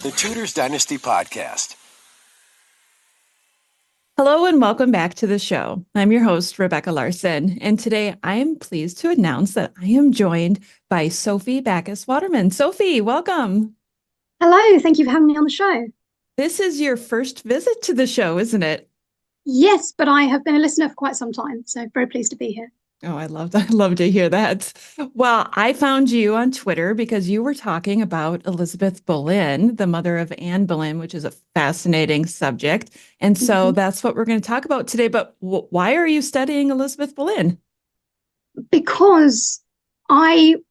the Tudors Dynasty Podcast. Hello and welcome back to the show. I'm your host, Rebecca Larson, and today I am pleased to announce that I am joined by Sophie Bacchus-Waterman. Sophie, welcome. Hello, thank you for having me on the show. This is your first visit to the show, isn't it? Yes, but I have been a listener for quite some time, so very pleased to be here. Oh, I love to hear that. Well, I found you on Twitter because you were talking about Elizabeth Boleyn, the mother of Anne Boleyn, which is a fascinating subject. And so that's what we're going to talk about today. But why are you studying Elizabeth Boleyn? Because I'm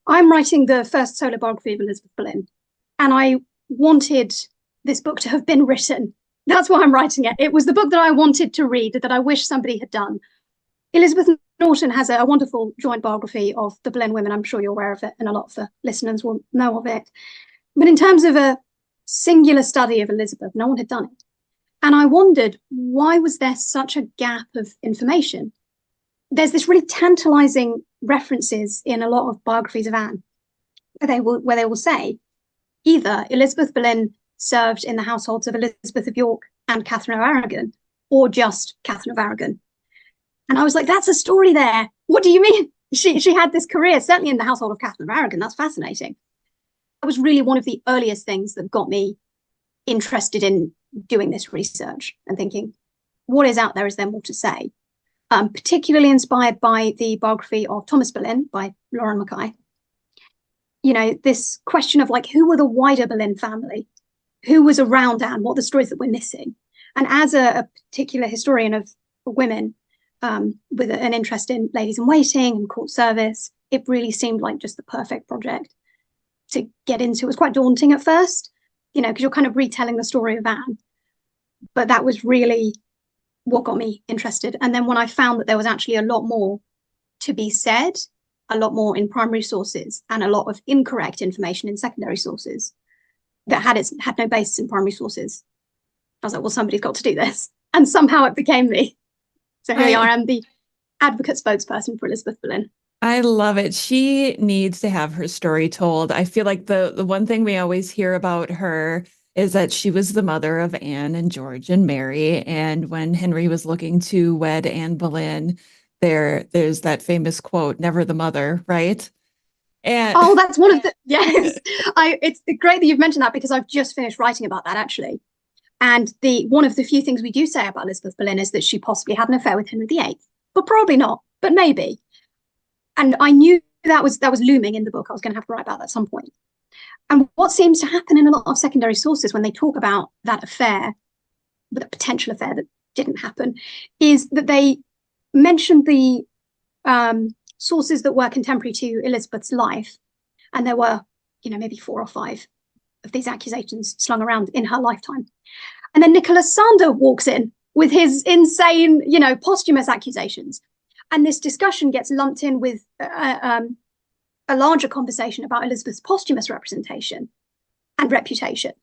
writing the first solo biography of Elizabeth Boleyn, and I wanted this book to have been written. That's why I'm writing it. It was the book that I wanted to read, that I wish somebody had done. Elizabeth Norton has a wonderful joint biography of the Boleyn women. I'm sure you're aware of it, and a lot of the listeners will know of it. But in terms of a singular study of Elizabeth, no one had done it. And I wondered, why was there such a gap of information? There's this really tantalizing references in a lot of biographies of Anne, where they will say either Elizabeth Boleyn served in the households of Elizabeth of York and Katherine of Aragon, or just Katherine of Aragon. And I was like, that's a story there. What do you mean? She had this career, certainly in the household of Katherine of Aragon. That's fascinating. That was really one of the earliest things that got me interested in doing this research and thinking, what is out there? Is there more to say? Particularly inspired by the biography of Thomas Boleyn by Lauren Mackay. You know, this question of like, who were the wider Boleyn family? Who was around Anne? What are the stories that we're missing? And as a particular historian of women, with an interest in ladies in waiting and court service, it really seemed like just the perfect project to get into. It was quite daunting at first, you know, because you're kind of retelling the story of Anne. But that was really what got me interested. And then when I found that there was actually a lot more to be said, a lot more in primary sources and a lot of incorrect information in secondary sources that had no basis in primary sources, I was like, well, somebody's got to do this. And somehow it became me. So here I am, the advocate spokesperson for Elizabeth Boleyn. I love it. She needs to have her story told. I feel like the one thing we always hear about her is that she was the mother of Anne and George and Mary. And when Henry was looking to wed Anne Boleyn, there's that famous quote, "Never the mother," right? And that's one of the yes. It's great that you've mentioned that, because I've just finished writing about that actually. And one of the few things we do say about Elizabeth Boleyn is that she possibly had an affair with Henry VIII, but probably not, but maybe. And I knew that was looming in the book. I was going to have to write about that at some point. And what seems to happen in a lot of secondary sources when they talk about that affair, but a potential affair that didn't happen, is that they mentioned the sources that were contemporary to Elizabeth's life. And there were, you know, maybe 4 or 5 of these accusations slung around in her lifetime. And then Nicholas Sander walks in with his insane, you know, posthumous accusations. And this discussion gets lumped in with a larger conversation about Elizabeth's posthumous representation and reputation.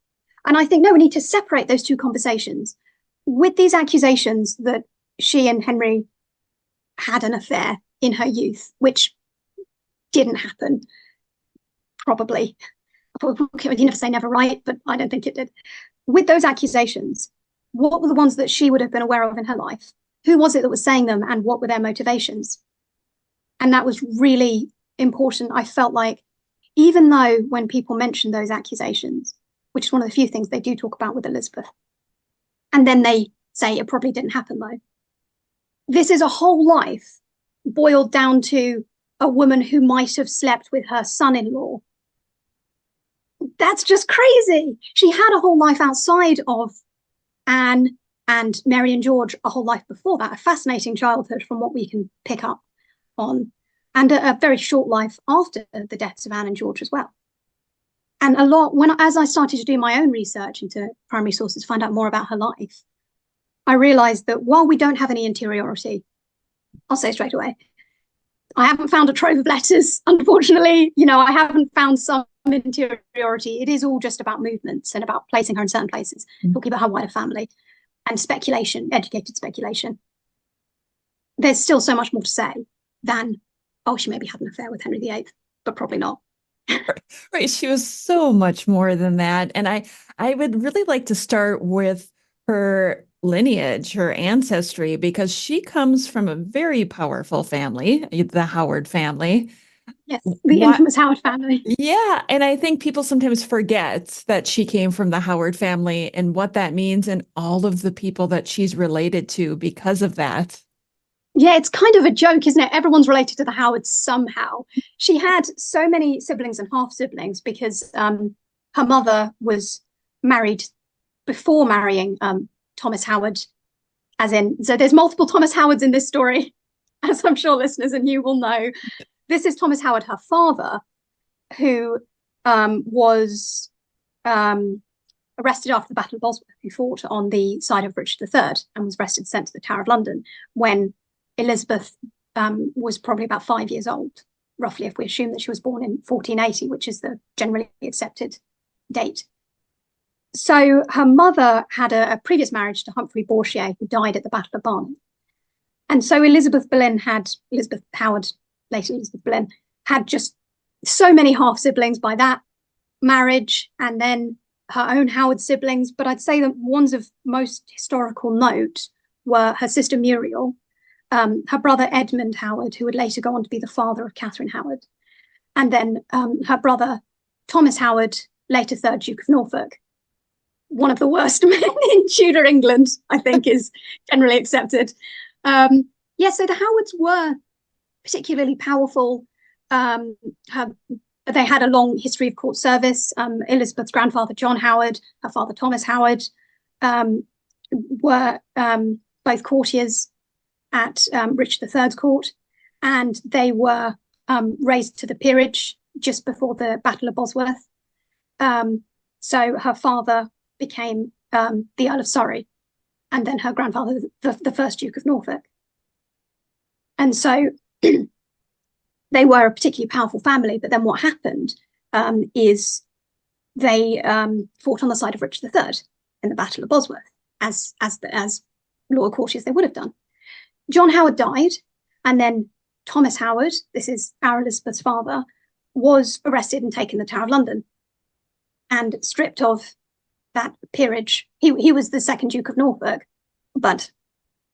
And I think, no, we need to separate those two conversations. With these accusations that she and Henry had an affair in her youth, which didn't happen, probably. You never say never, right? But I don't think it did. With those accusations, what were the ones that she would have been aware of in her life? Who was it that was saying them, and what were their motivations? And that was really important. I felt like, even though when people mention those accusations, which is one of the few things they do talk about with Elizabeth, and then they say it probably didn't happen though, this is a whole life boiled down to a woman who might have slept with her son-in-law. That's just crazy. She had a whole life outside of Anne and Mary and George, a whole life before that, a fascinating childhood from what we can pick up on, and a very short life after the deaths of Anne and George as well. And as I started to do my own research into primary sources, find out more about her life, I realized that while we don't have any interiority, I'll say straight away, I haven't found a trove of letters, unfortunately. You know, I haven't found some interiority. It is all just about movements and about placing her in certain places, talking about her wider family and speculation, educated speculation. There's still so much more to say than, oh, she maybe had an affair with Henry VIII, but probably not. Right. She was so much more than that. And I would really like to start with her lineage, her ancestry, because she comes from a very powerful family, the Howard family. Yes, the What? infamous Howard family. Yeah. And I think people sometimes forget that she came from the Howard family and what that means and all of the people that she's related to because of that. Yeah, it's kind of a joke, isn't it? Everyone's related to the Howards somehow. She had so many siblings and half siblings because her mother was married before marrying Thomas Howard, as in, so there's multiple Thomas Howards in this story, as I'm sure listeners and you will know. This is Thomas Howard, her father, who was arrested after the Battle of Bosworth, who fought on the side of Richard III and was arrested, sent to the Tower of London when Elizabeth was probably about 5 years old, roughly, if we assume that she was born in 1480, which is the generally accepted date. So her mother had a previous marriage to Humphrey Bourchier, who died at the Battle of Barnet. And so Elizabeth Howard, later Elizabeth Boleyn, had just so many half siblings by that marriage, and then her own Howard siblings. But I'd say that ones of most historical note were her sister Muriel, her brother Edmund Howard, who would later go on to be the father of Katherine Howard, and then her brother Thomas Howard, later 3rd Duke of Norfolk. One of the worst men in Tudor England, I think, is generally accepted. Yeah, so the Howards were particularly powerful. They had a long history of court service. Elizabeth's grandfather, John Howard, her father, Thomas Howard, were both courtiers at Richard III's court, and they were raised to the peerage just before the Battle of Bosworth. So her father became the Earl of Surrey, and then her grandfather, the 1st Duke of Norfolk. And so they were a particularly powerful family. But then what happened is they fought on the side of Richard III in the Battle of Bosworth, as loyal courtiers they would have done. John Howard died, and then Thomas Howard, this is our Elizabeth's father, was arrested and taken to the Tower of London and stripped of that peerage. He was the 2nd Duke of Norfolk, but,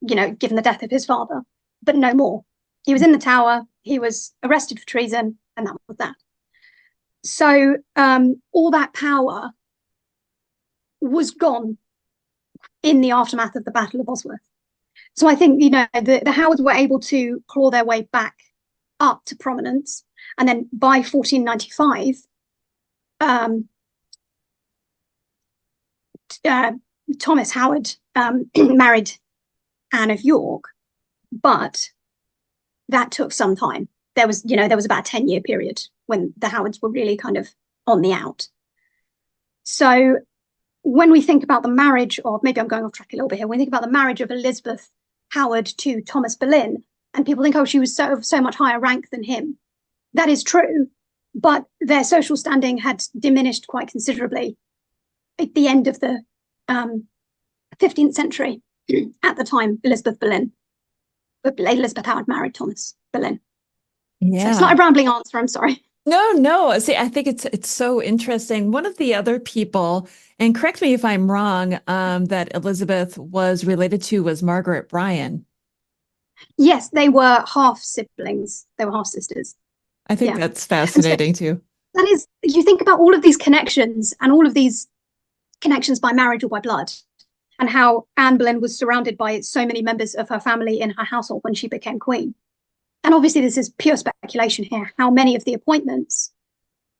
you know, given the death of his father, but no more. He was in the Tower, he was arrested for treason, and that was that. So all that power was gone in the aftermath of the Battle of Bosworth. So I think, you know, the Howards were able to claw their way back up to prominence. And then by 1495, Thomas Howard married Anne of York, but that took some time. There was about a 10-year period when the Howards were really kind of on the out. So when we think about the marriage of, maybe I'm going off track a little bit here, when we think about the marriage of Elizabeth Howard to Thomas Boleyn, and people think, oh, she was so much higher rank than him. That is true, but their social standing had diminished quite considerably at the end of the 15th century. At the time, Elizabeth Howard married Thomas Boleyn. Yeah. So it's not a rambling answer, I'm sorry. No. See, I think it's so interesting. One of the other people, and correct me if I'm wrong, that Elizabeth was related to was Margaret Bryan. Yes, they were half siblings. They were half sisters. I think that's fascinating too. That is, you think about all of these connections and all of these connections by marriage or by blood, and how Anne Boleyn was surrounded by so many members of her family in her household when she became queen. And obviously this is pure speculation here, how many of the appointments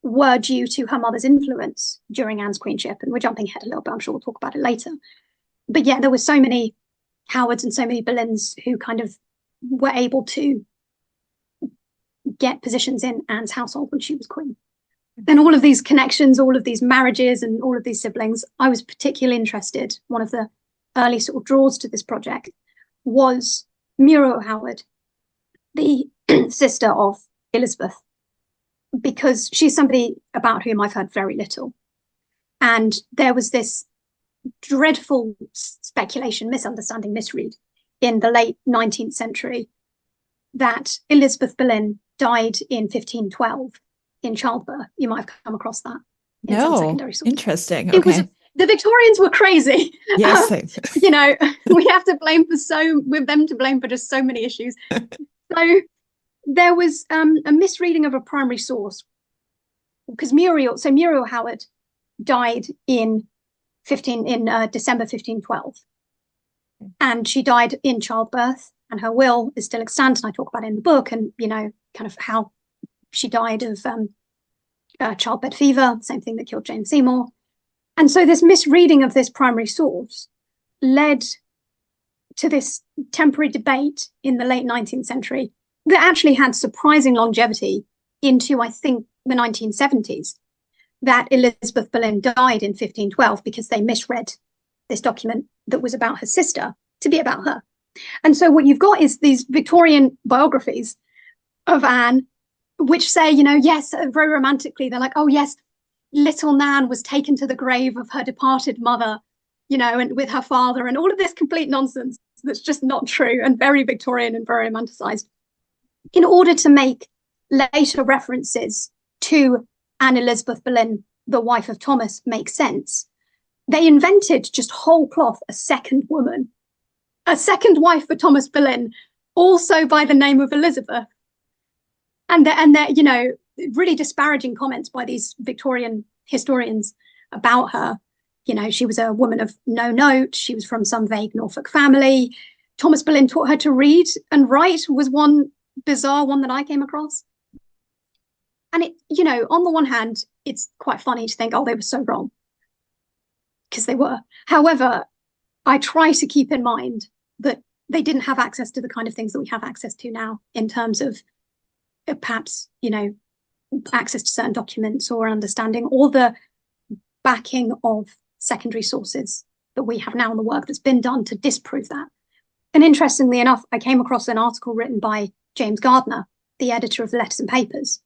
were due to her mother's influence during Anne's queenship. And we're jumping ahead a little bit, I'm sure we'll talk about it later. But yeah, there were so many Howards and so many Boleyns who kind of were able to get positions in Anne's household when she was queen. And all of these connections, all of these marriages and all of these siblings, I was particularly interested. One of the early sort of draws to this project was Muriel Howard, the sister of Elizabeth, because she's somebody about whom I've heard very little. And there was this dreadful speculation, misunderstanding, misread in the late 19th century that Elizabeth Boleyn died in 1512 in childbirth. You might have come across that in some secondary sources. Interesting. It was, the Victorians were crazy. Yes, you know, we have to blame with them to blame for just so many issues. So there was a misreading of a primary source, because Muriel Howard died in December 1512, and she died in childbirth, and her will is still extant, and I talk about it in the book, and you know, kind of how she died of childbed fever, same thing that killed Jane Seymour. And so this misreading of this primary source led to this temporary debate in the late 19th century that actually had surprising longevity into, I think, the 1970s, that Elizabeth Boleyn died in 1512 because they misread this document that was about her sister to be about her. And so what you've got is these Victorian biographies of Anne, which say, you know, yes, very romantically, they're like, oh yes, little Nan was taken to the grave of her departed mother, you know, and with her father, and all of this complete nonsense that's just not true and very Victorian and very romanticized, in order to make later references to Anne Elizabeth Boleyn, the wife of Thomas, make sense. They invented just whole cloth a second woman, a second wife for Thomas Boleyn, also by the name of Elizabeth. And they're, you know, really disparaging comments by these Victorian historians about her. You know, she was a woman of no note. She was from some vague Norfolk family. Thomas Boleyn taught her to read and write, was one bizarre one that I came across. And it, you know, on the one hand, it's quite funny to think, oh, they were so wrong, because they were. However, I try to keep in mind that they didn't have access to the kind of things that we have access to now, in terms of perhaps, you know, access to certain documents or understanding, or the backing of secondary sources that we have now in the work that's been done to disprove that. And interestingly enough, I came across an article written by James Gardner, the editor of Letters and Papers,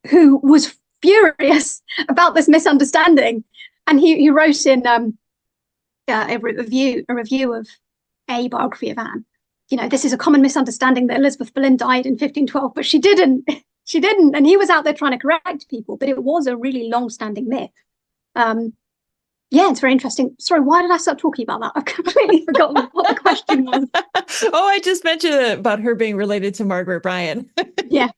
who was furious about this misunderstanding. And he wrote in a review of a biography of Anne, you know, this is a common misunderstanding that Elizabeth Boleyn died in 1512, but she didn't. She didn't. And he was out there trying to correct people, but it was a really long-standing myth. Yeah, it's very interesting. Sorry, why did I start talking about that? I've completely forgotten what the question was. Oh, I just mentioned about her being related to Margaret Bryan. Yeah.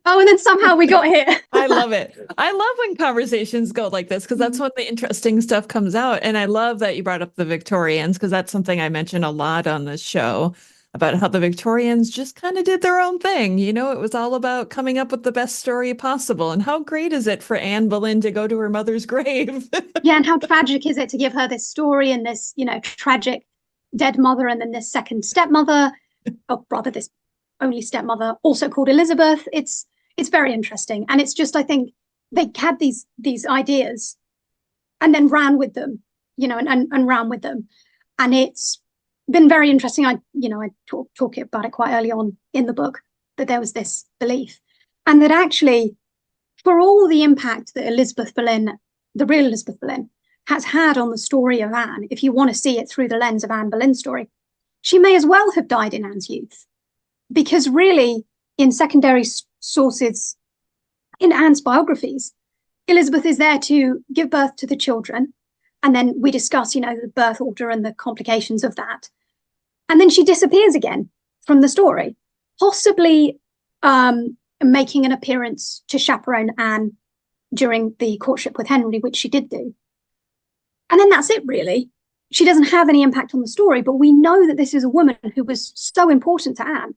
Oh, and then somehow we got here. I love it. I love when conversations go like this, because that's when the interesting stuff comes out. And I love that you brought up the Victorians, because that's something I mention a lot on this show, about how the Victorians just kind of did their own thing. You know, it was all about coming up with the best story possible. And how great is it for Anne Boleyn to go to her mother's grave? Yeah, and how tragic is it to give her this story and this, you know, tragic dead mother, and then this second stepmother, or rather this only stepmother, also called Elizabeth. It's very interesting. And it's just, I think they had these ideas and then ran with them, you know, and ran with them. And it's been very interesting. I talk about it quite early on in the book, that there was this belief, and that actually, for all the impact that Elizabeth Boleyn, the real Elizabeth Boleyn, has had on the story of Anne, if you want to see it through the lens of Anne Boleyn's story, she may as well have died in Anne's youth. Because really, in secondary sources, in Anne's biographies, Elizabeth is there to give birth to the children. And then we discuss, you know, the birth order and the complications of that. And then she disappears again from the story, possibly making an appearance to chaperone Anne during the courtship with Henry, which she did do. And then that's it, really. She doesn't have any impact on the story, but we know that this is a woman who was so important to Anne.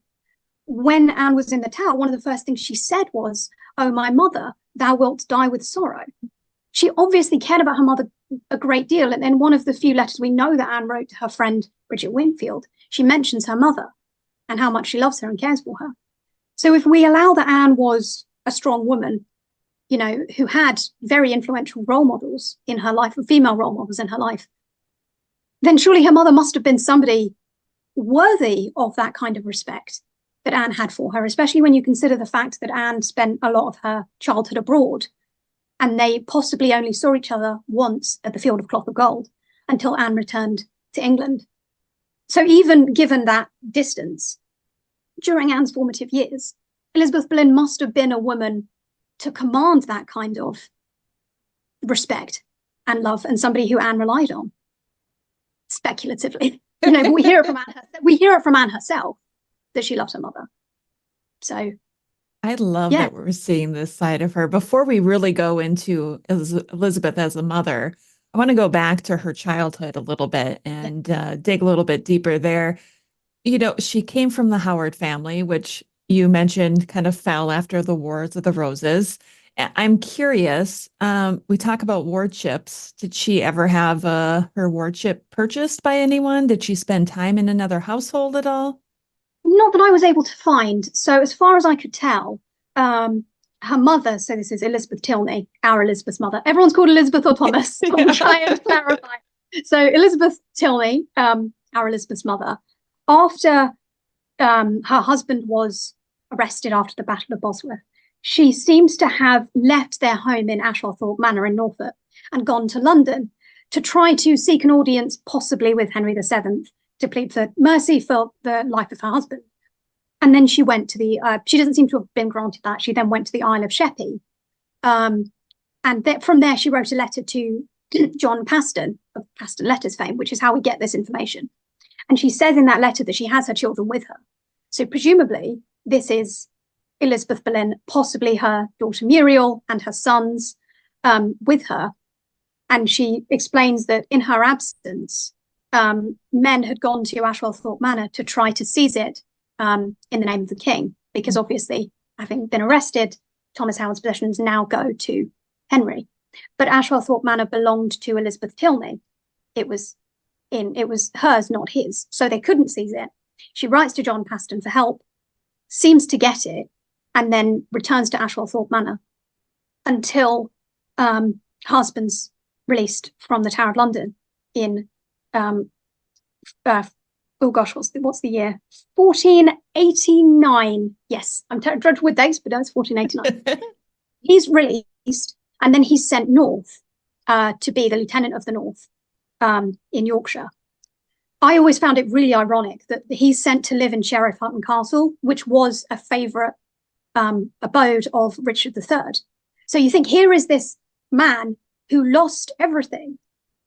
When Anne was in the Tower, one of the first things she said was, "Oh, my mother, thou wilt die with sorrow." She obviously cared about her mother a great deal. And in one of the few letters we know that Anne wrote to her friend Bridget Winfield, she mentions her mother and how much she loves her and cares for her. So if we allow that Anne was a strong woman, you know, who had very influential role models in her life, female role models in her life, then surely her mother must have been somebody worthy of that kind of respect that Anne had for her, especially when you consider the fact that Anne spent a lot of her childhood abroad, and they possibly only saw each other once at the Field of Cloth of Gold until Anne returned to England. So even given that distance, during Anne's formative years, Elizabeth Boleyn must have been a woman to command that kind of respect and love, and somebody who Anne relied on speculatively. But we hear it from Anne herself. We hear it from Anne herself that she loved her mother. So I love that we're seeing this side of her. Before we really go into Elizabeth as a mother, I want to go back to her childhood a little bit and dig a little bit deeper there. She came from the Howard family, which you mentioned kind of fell after the Wars of the Roses. I'm curious, we talk about wardships. Did she ever have her wardship purchased by anyone? Did she spend time in another household at all? Not that I was able to find. So as far as I could tell, her mother, so this is Elizabeth Tilney, our Elizabeth's mother. Everyone's called Elizabeth or Thomas. I'll try and clarify. So Elizabeth Tilney, our Elizabeth's mother, after her husband was arrested after the Battle of Bosworth, she seems to have left their home in Ashwell-Thorpe Manor in Norfolk and gone to London to try to seek an audience, possibly with Henry VII, to plead for mercy for the life of her husband. And then she went to she doesn't seem to have been granted that. She then went to the Isle of Sheppey. And from there, she wrote a letter to John Paston, of Paston Letters fame, which is how we get this information. And she says in that letter that she has her children with her. So presumably, this is Elizabeth Boleyn, possibly her daughter Muriel and her sons with her. And she explains that in her absence, men had gone to Ashwell-Thorpe Manor to try to seize it in the name of the king, because obviously, having been arrested, Thomas Howard's possessions now go to Henry. But Ashwell-Thorpe Manor belonged to Elizabeth Tilney. It was hers, not his, so they couldn't seize it. She writes to John Paston for help, seems to get it, and then returns to Ashwell-Thorpe Manor until her husband's released from the Tower of London in oh gosh, what's the year? 1489. Yes, I'm dreadful with dates, but it's 1489. He's released, and then he's sent north to be the Lieutenant of the North in Yorkshire. I always found it really ironic that he's sent to live in Sheriff Hutton Castle, which was a favourite abode of Richard III. So you think, here is this man who lost everything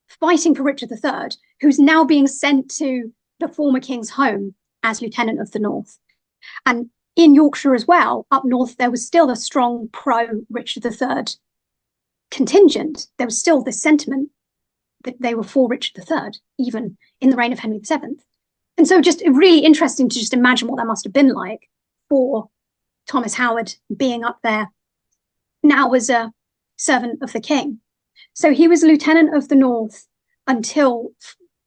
fighting for Richard III, who's now being sent to the former king's home as Lieutenant of the North. And in Yorkshire as well, up north, there was still a strong pro-Richard III contingent. There was still this sentiment that they were for Richard III, even in the reign of Henry VII. And so just really interesting to just imagine what that must have been like for Thomas Howard being up there now as a servant of the king. So he was Lieutenant of the North until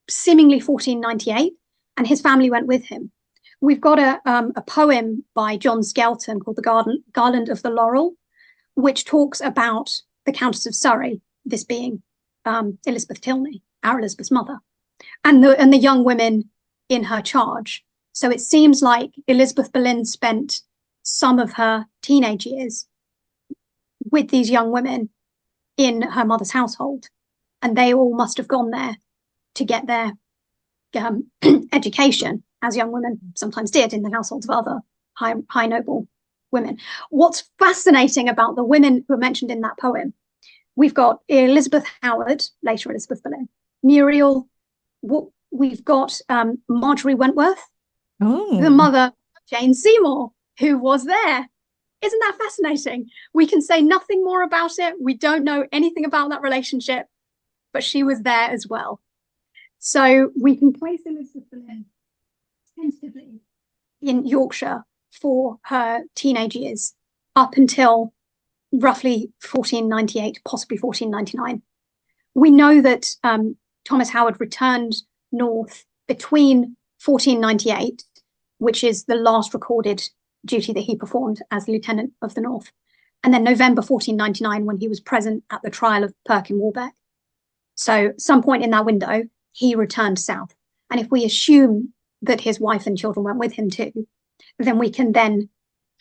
seemingly 1498, and his family went with him. We've got a poem by John Skelton called The Garland of the Laurel, which talks about the Countess of Surrey, this being Elizabeth Tilney, our Elizabeth's mother, and the young women in her charge. So it seems like Elizabeth Boleyn spent some of her teenage years with these young women in her mother's household, and they all must have gone there to get their education, as young women sometimes did in the households of other high noble women. What's fascinating about the women who are mentioned in that poem, we've got Elizabeth Howard, later Elizabeth Boleyn, Muriel, we've got Marjorie Wentworth, the mother of Jane Seymour, who was there. Isn't that fascinating? We can say nothing more about it. We don't know anything about that relationship, but she was there as well. So we can place Elizabeth Boleyn tentatively in Yorkshire for her teenage years up until roughly 1498, possibly 1499. We know that Thomas Howard returned north between 1498, which is the last recorded duty that he performed as Lieutenant of the North, and then November 1499, when he was present at the trial of Perkin Warbeck. So some point in that window, he returned south. And if we assume that his wife and children went with him too, then we can then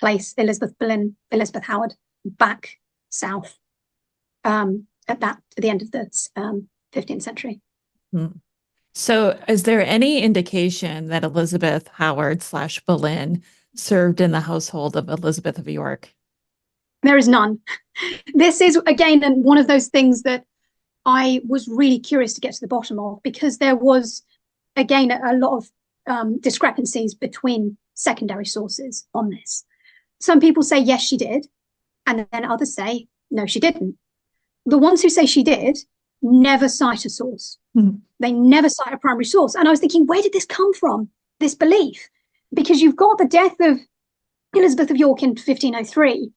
place Elizabeth Boleyn, Elizabeth Howard back south at the end of the 15th century. So is there any indication that Elizabeth Howard / Boleyn served in the household of Elizabeth of York? There is none. This is, again, one of those things that I was really curious to get to the bottom of, because there was, again, a lot of discrepancies between secondary sources on this. Some people say, yes, she did. And then others say, no, she didn't. The ones who say she did never cite a source. Mm-hmm. They never cite a primary source. And I was thinking, where did this come from, this belief? Because you've got the death of Elizabeth of York in 1503.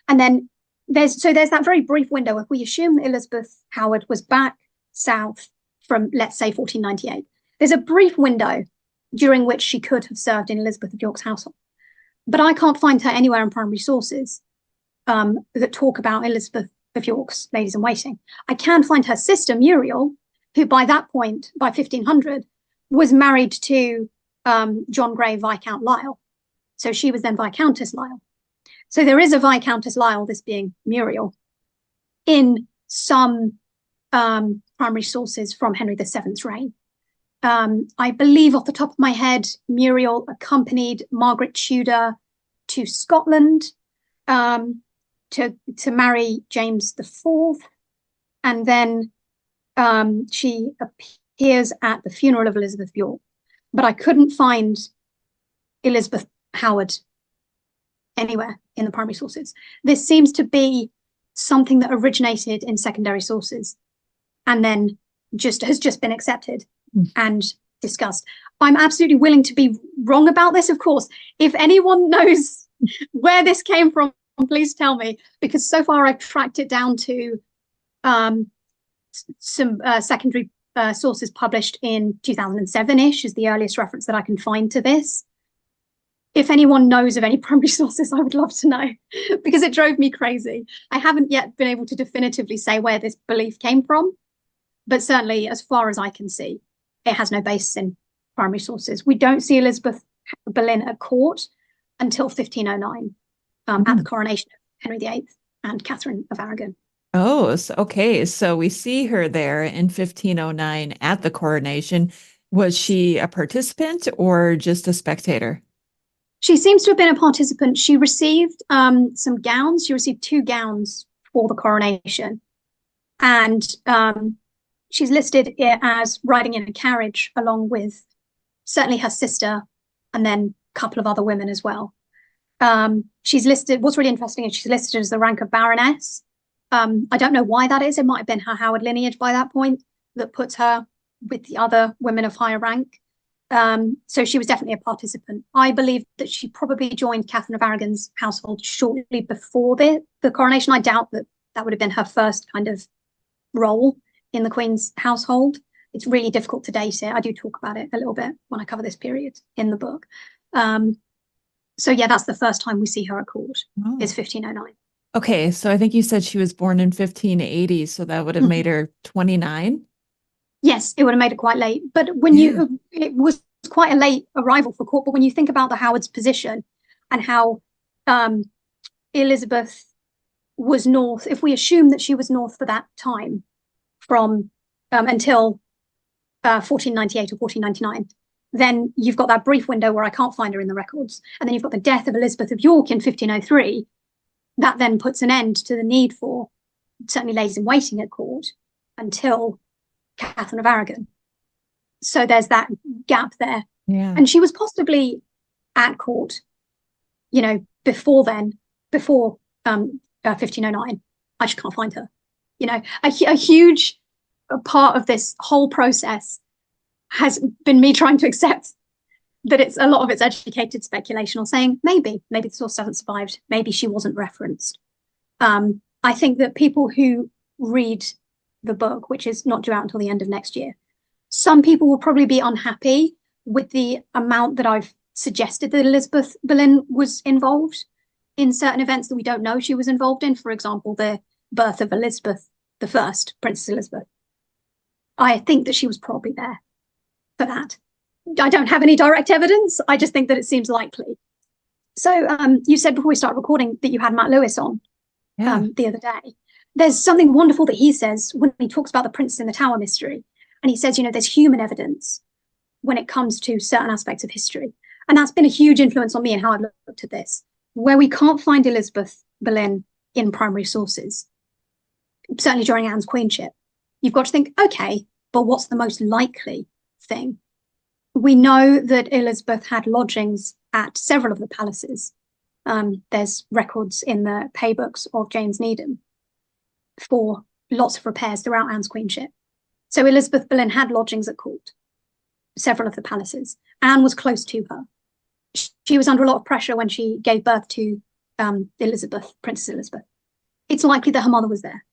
And then there's that very brief window. If we assume that Elizabeth Howard was back south from, let's say, 1498, there's a brief window during which she could have served in Elizabeth of York's household. But I can't find her anywhere in primary sources that talk about Elizabeth of York's ladies-in-waiting. I can find her sister, Muriel, who by that point, by 1500, was married to John Grey, Viscount Lisle. So she was then Viscountess Lisle. So there is a Viscountess Lisle, this being Muriel, in some primary sources from Henry VII's reign. I believe off the top of my head, Muriel accompanied Margaret Tudor to Scotland to marry James IV. And then she appears at the funeral of Elizabeth of York. But I couldn't find Elizabeth Howard anywhere in the primary sources. This seems to be something that originated in secondary sources and then has just been accepted and discussed. I'm absolutely willing to be wrong about this, of course. If anyone knows where this came from, please tell me, because so far I've tracked it down to some secondary sources published in 2007-ish is the earliest reference that I can find to this. If anyone knows of any primary sources, I would love to know, because it drove me crazy. I haven't yet been able to definitively say where this belief came from, but certainly as far as I can see, it has no basis in primary sources. We don't see Elizabeth Boleyn at court until 1509, at the coronation of Henry VIII and Katherine of Aragon. Oh, okay. So we see her there in 1509 at the coronation. Was she a participant or just a spectator? She seems to have been a participant. She received some gowns. She received 2 gowns for the coronation. And she's listed as riding in a carriage along with certainly her sister and then a couple of other women as well. She's listed, what's really interesting is she's listed as the rank of Baroness. I don't know why that is. It might have been her Howard lineage by that point that puts her with the other women of higher rank. So she was definitely a participant. I believe that she probably joined Catherine of Aragon's household shortly before the coronation. I doubt that would have been her first kind of role in the Queen's household. It's really difficult to date it. I do talk about it a little bit when I cover this period in the book. So yeah, that's the first time we see her at court, is 1509. Okay, so I think you said she was born in 1580, so that would have made her 29. Yes, it would have made it quite late. But it was quite a late arrival for court. But when you think about the Howard's position and how Elizabeth was north, if we assume that she was north for that time from until 1498 or 1499, then you've got that brief window where I can't find her in the records. And then you've got the death of Elizabeth of York in 1503. That then puts an end to the need for certainly ladies in waiting at court until Catherine of Aragon. So there's that gap there. Yeah. And she was possibly at court, before then, before 1509. I just can't find her. A huge part of this whole process has been me trying to accept that it's a lot of it's educated speculation, or saying maybe the source hasn't survived, maybe she wasn't referenced. I think that people who read the book, which is not due out until the end of next year, some people will probably be unhappy with the amount that I've suggested that Elizabeth Boleyn was involved in certain events that we don't know she was involved in. For example, the birth of Elizabeth I, Princess Elizabeth. I think that she was probably there for that. I don't have any direct evidence. I just think that it seems likely. So you said before we started recording that you had Matt Lewis on the other day. There's something wonderful that he says when he talks about the Princess in the Tower mystery. And he says, there's human evidence when it comes to certain aspects of history. And that's been a huge influence on me in how I've looked at this. Where we can't find Elizabeth Boleyn in primary sources, certainly during Anne's queenship. You've got to think, okay, but what's the most likely thing? We know that Elizabeth had lodgings at several of the palaces. There's records in the pay books of James Needham for lots of repairs throughout Anne's queenship. So Elizabeth Boleyn had lodgings at court, several of the palaces. Anne was close to her. She was under a lot of pressure when she gave birth to Elizabeth, Princess Elizabeth. It's likely that her mother was there.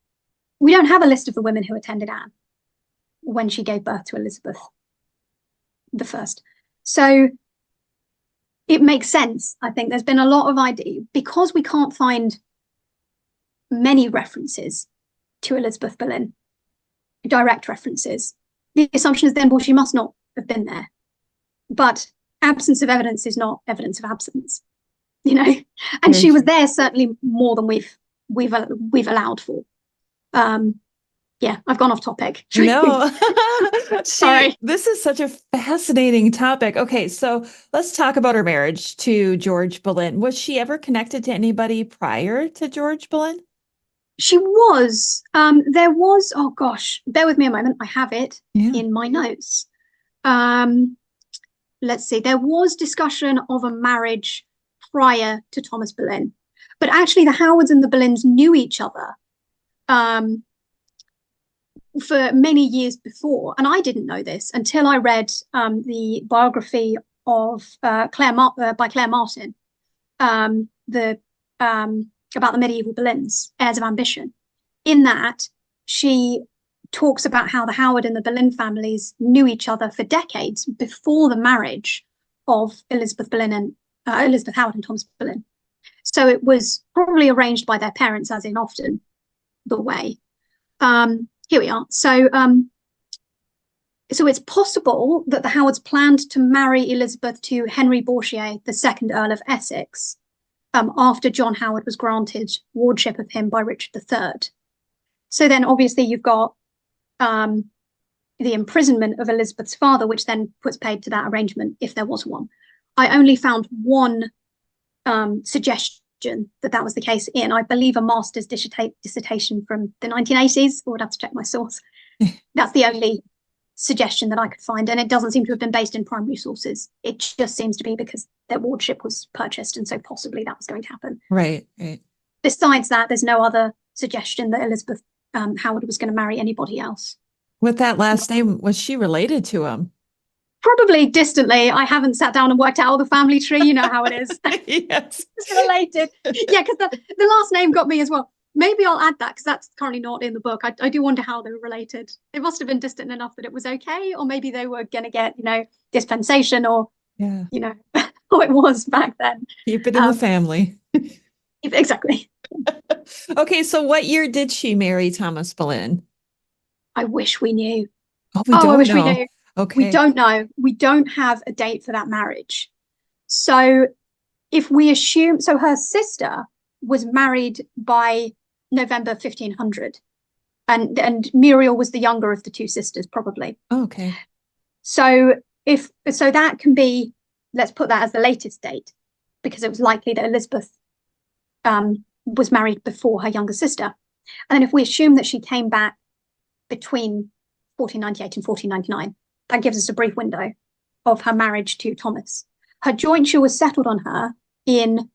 We don't have a list of the women who attended Anne when she gave birth to Elizabeth I. So it makes sense. I think there's been a lot of idea, because we can't find many references to Elizabeth Boleyn, direct references. The assumption is then, well, she must not have been there. But absence of evidence is not evidence of absence, you know. And she was there certainly more than we've allowed for. Yeah, I've gone off topic. No. Sorry. This is such a fascinating topic. Okay, so let's talk about her marriage to George Boleyn. Was she ever connected to anybody prior to George Boleyn? She was. There was, oh gosh, bear with me a moment. I have it in my notes. Let's see. There was discussion of a marriage prior to Thomas Boleyn, but actually the Howards and the Boleyns knew each other for many years before. And I didn't know this until I read the biography of by Claire Martin, about the medieval Boleyns, heirs of ambition. In that, she talks about how the Howard and the Boleyn families knew each other for decades before the marriage of Elizabeth Boleyn and Elizabeth Howard and Thomas Boleyn. So it was probably arranged by their parents, as in often the way. Here we are. So it's possible that the Howards planned to marry Elizabeth to Henry Bourchier, the second Earl of Essex, after John Howard was granted wardship of him by Richard III. So then obviously you've got the imprisonment of Elizabeth's father, which then puts paid to that arrangement, if there was one. I only found one suggestion that was the case in, I believe, a master's dissertation from the 1980s. I would have to check my source. That's the only suggestion that I could find, and it doesn't seem to have been based in primary sources. It just seems to be because their wardship was purchased, and so possibly that was going to happen. Right. Besides that, there's no other suggestion that Elizabeth Howard was going to marry anybody else. With that last name, was she related to him? Probably distantly. I haven't sat down and worked out the family tree. You know how it is. Yes. It's related. Yeah, because the last name got me as well. Maybe I'll add that, because that's currently not in the book. I do wonder how they were related. It must have been distant enough that it was okay, or maybe they were going to get, dispensation, or, how it was back then. Keep it in the family. Exactly. Okay, so what year did she marry Thomas Boleyn? I wish we knew. Oh, I wish we knew. Okay. We don't know. We don't have a date for that marriage. So if we assume, so her sister was married by November 1500, and Muriel was the younger of the two sisters, probably. Oh, okay. So that can be, let's put that as the latest date, because it was likely that Elizabeth was married before her younger sister. And then if we assume that she came back between 1498 and 1499, that gives us a brief window of her marriage to Thomas. Her jointure was settled on her in,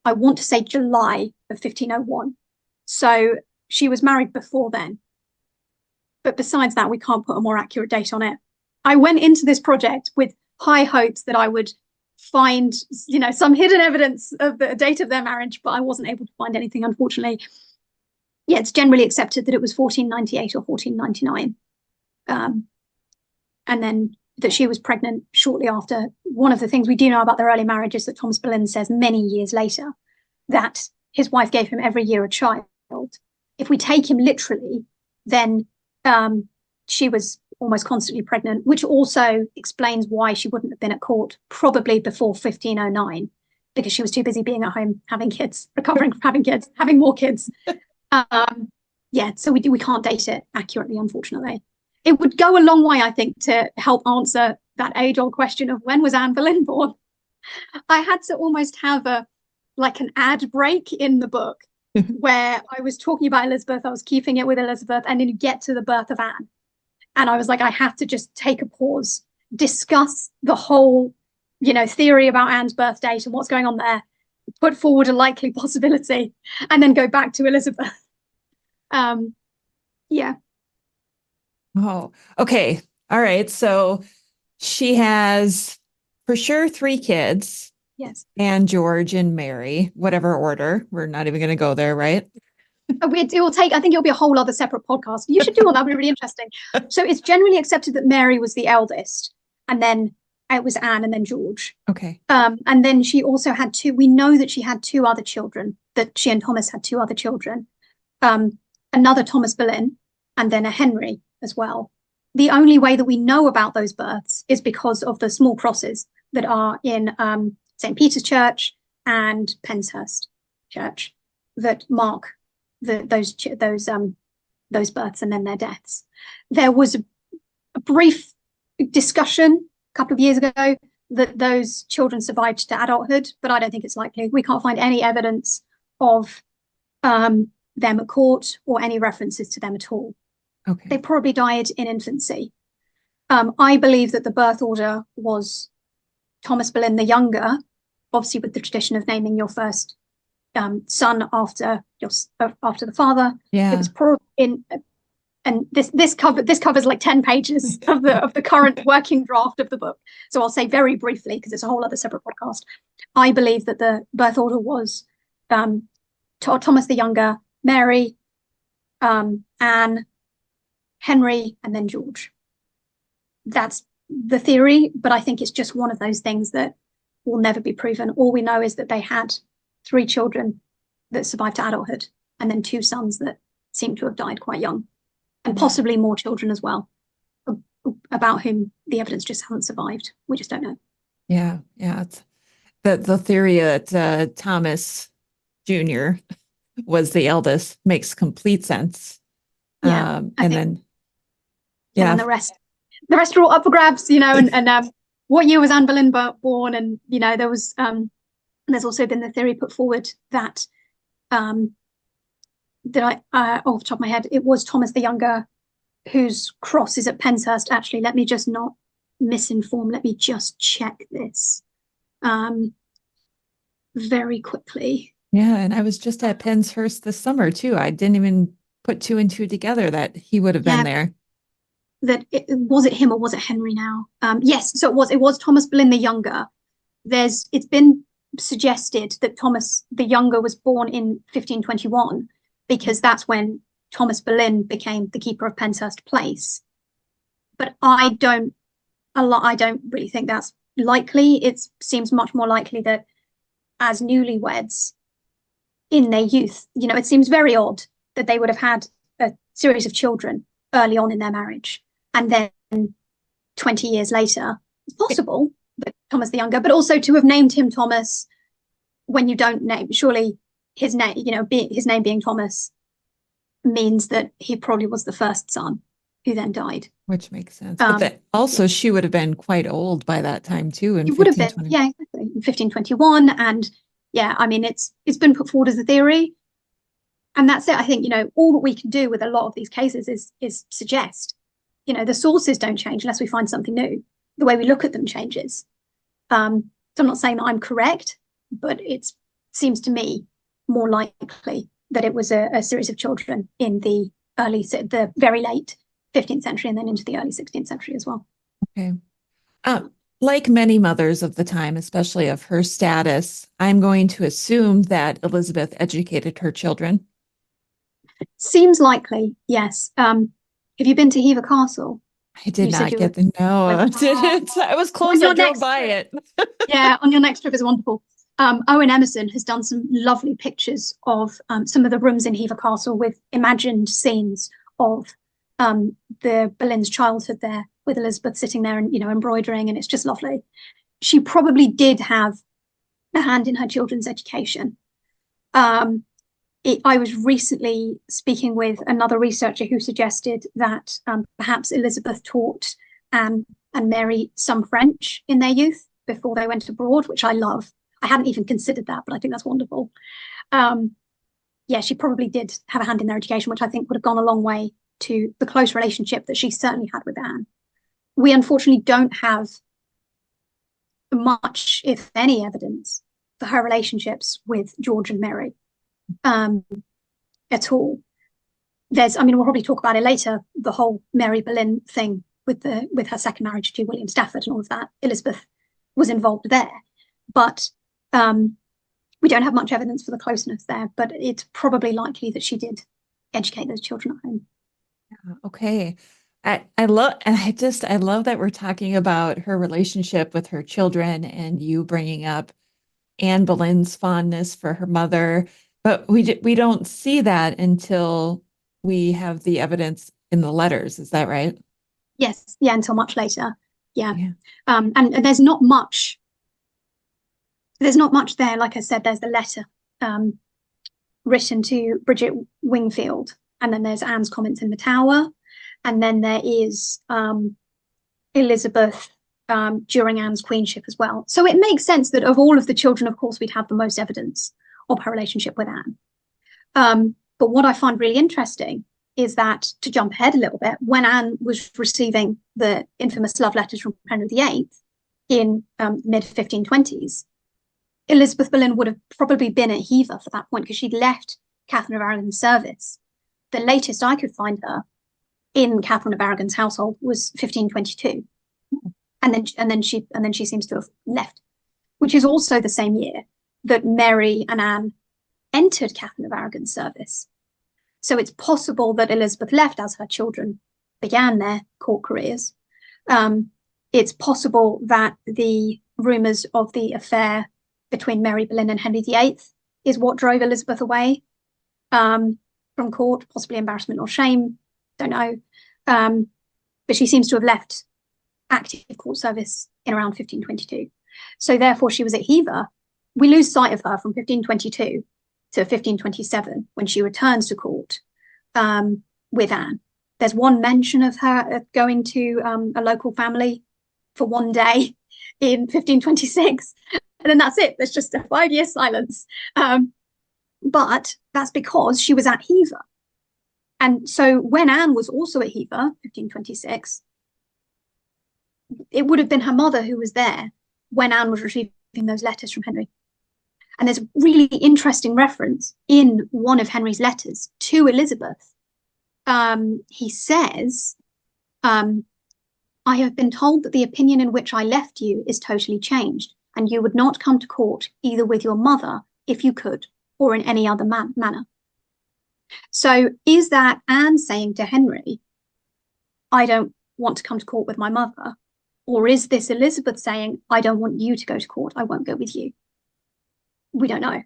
I want to say, July of 1501. So she was married before then. But besides that, we can't put a more accurate date on it. I went into this project with high hopes that I would find, some hidden evidence of the date of their marriage, but I wasn't able to find anything, unfortunately. Yeah, it's generally accepted that it was 1498 or 1499. And then that she was pregnant shortly after. One of the things we do know about their early marriage is that Thomas Boleyn says many years later that his wife gave him every year a child. If we take him literally, then she was almost constantly pregnant, which also explains why she wouldn't have been at court probably before 1509, because she was too busy being at home, having kids, recovering from having kids, having more kids. So we can't date it accurately, unfortunately. It would go a long way, I think, to help answer that age-old question of when was Anne Boleyn born. I had to almost have an ad break in the book where I was talking about Elizabeth, I was keeping it with Elizabeth, and then you get to the birth of Anne. And I was like, I have to just take a pause, discuss the whole, theory about Anne's birth date and what's going on there, put forward a likely possibility, and then go back to Elizabeth. Yeah. Oh, okay. All right. So she has for sure 3 kids. Yes. And George and Mary, whatever order. We're not even going to go there, right? It will take, I think it'll be a whole other separate podcast. You should do one. That'd be really interesting. So it's generally accepted that Mary was the eldest, and then it was Anne and then George. Okay. And then she also had we know that she had 2 other children, that she and Thomas had 2 other children. Another Thomas Boleyn and then a Henry as well. The only way that we know about those births is because of the small crosses that are in St. Peter's Church and Penshurst Church that mark those births and then their deaths. There was a brief discussion a couple of years ago that those children survived to adulthood, but I don't think it's likely. We can't find any evidence of them at court or any references to them at all. Okay. They probably died in infancy. I believe that the birth order was Thomas Boleyn the younger, obviously with the tradition of naming your first son after the father. Yeah. It was probably and this covers like 10 pages of the current working draft of the book. So I'll say very briefly, because it's a whole other separate podcast. I believe that the birth order was Thomas the younger, Mary, Anne, Henry, and then George. That's the theory, but I think it's just one of those things that will never be proven. All we know is that they had 3 children that survived to adulthood, and then 2 sons that seem to have died quite young, and possibly more children as well, about whom the evidence just hasn't survived. We just don't know. Yeah. It's the theory that Thomas Jr. was the eldest makes complete sense. Yeah, and then the rest are all up for grabs, and what year was Anne Boleyn born? And there was there's also been the theory put forward that off the top of my head, it was Thomas the younger whose cross is at Penshurst. Actually, let me just not misinform. Let me just check this very quickly. Yeah, and I was just at Penshurst this summer too. I didn't even put 2 and 2 together that he would have been there. Was it him or was it Henry now? Yes, so it was Thomas Boleyn the younger. It's been suggested that Thomas the younger was born in 1521, because that's when Thomas Boleyn became the keeper of Penshurst Place. But I don't really think that's likely. It seems much more likely that as newlyweds in their youth, it seems very odd that they would have had a series of children early on in their marriage, and then 20 years later, it's possible that Thomas the younger, but also to have named him Thomas when you don't name, surely his name, his name being Thomas means that he probably was the first son who then died. Which makes sense. But also she would have been quite old by that time too. It would have been, yeah, exactly, in 1521. And yeah, I mean, it's been put forward as a theory. And that's it. I think, all that we can do with a lot of these cases is suggest, the sources don't change unless we find something new. The way we look at them changes. So I'm not saying that I'm correct, but it seems to me more likely that it was a series of children in the very late 15th century and then into the early 16th century as well. Okay. Like many mothers of the time, especially of her status, I'm going to assume that Elizabeth educated her children. Seems likely, yes. Have you been to Hever Castle? I did not get the no. I didn't. I was close. I drove by it. Yeah, on your next trip is wonderful. Owen Emerson has done some lovely pictures of some of the rooms in Hever Castle with imagined scenes of the Boleyn's childhood there, with Elizabeth sitting there and embroidering, and it's just lovely. She probably did have a hand in her children's education. I was recently speaking with another researcher who suggested that perhaps Elizabeth taught Anne and Mary some French in their youth before they went abroad, which I love. I hadn't even considered that, but I think that's wonderful. yeah, she probably did have a hand in their education, which I think would have gone a long way to the close relationship that she certainly had with Anne. We unfortunately don't have much, if any, evidence for her relationships with George and Mary at all. We'll probably talk about it later, the whole Mary Boleyn thing with her second marriage to William Stafford and all of that. Elizabeth was involved there, but we don't have much evidence for the closeness there, but it's probably likely that she did educate those children at home. Yeah, okay. I love that we're talking about her relationship with her children and you bringing up Anne Boleyn's fondness for her mother, but we don't see that until we have the evidence in the letters. Is that right? Yes. Yeah. Until much later. Yeah. And there's not much. There's not much there. Like I said, there's the letter written to Bridget Wingfield, and then there's Anne's comments in the Tower, and then there is Elizabeth during Anne's queenship as well. So it makes sense that of all of the children, of course, we'd have the most evidence of her relationship with Anne. But what I find really interesting is that, to jump ahead a little bit, when Anne was receiving the infamous love letters from Henry VIII in mid-1520s, Elizabeth Boleyn would have probably been at Hever for that point because she'd left Catherine of Aragon's service. The latest I could find her in Catherine of Aragon's household was 1522. And then she seems to have left, which is also the same year that Mary and Anne entered Catherine of Aragon's service. So it's possible that Elizabeth left as her children began their court careers. It's possible that the rumours of the affair between Mary Boleyn and Henry VIII is what drove Elizabeth away from court, possibly embarrassment or shame, don't know. But she seems to have left active court service in around 1522. So therefore she was at Hever. We lose sight of her from 1522 to 1527 when she returns to court with Anne. There's one mention of her going to a local family for one day in 1526, and then that's it. There's just a 5-year silence. But that's because she was at Hever. And so when Anne was also at Hever, 1526, it would have been her mother who was there when Anne was receiving those letters from Henry. And there's a really interesting reference in one of Henry's letters to Elizabeth. He says, I have been told that the opinion in which I left you is totally changed, and you would not come to court either with your mother, if you could, or in any other manner. So is that Anne saying to Henry, I don't want to come to court with my mother? Or is this Elizabeth saying, I don't want you to go to court, I won't go with you? We don't know.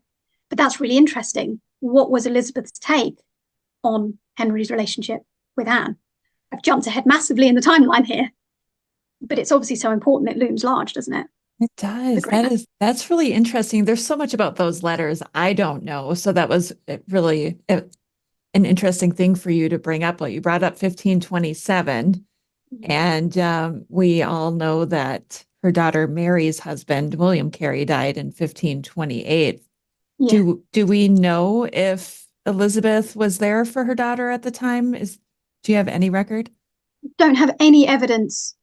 But that's really interesting. What was Elizabeth's take on Henry's relationship with Anne? I've jumped ahead massively in the timeline here, but it's obviously so important it looms large, doesn't it? It does. That's really interesting. There's so much about those letters I don't know. So that was really an interesting thing for you to bring up. Well, you brought up 1527, and we all know that her daughter Mary's husband, William Carey, died in 1528. Yeah. Do we know if Elizabeth was there for her daughter at the time? Do you have any record? Don't have any evidence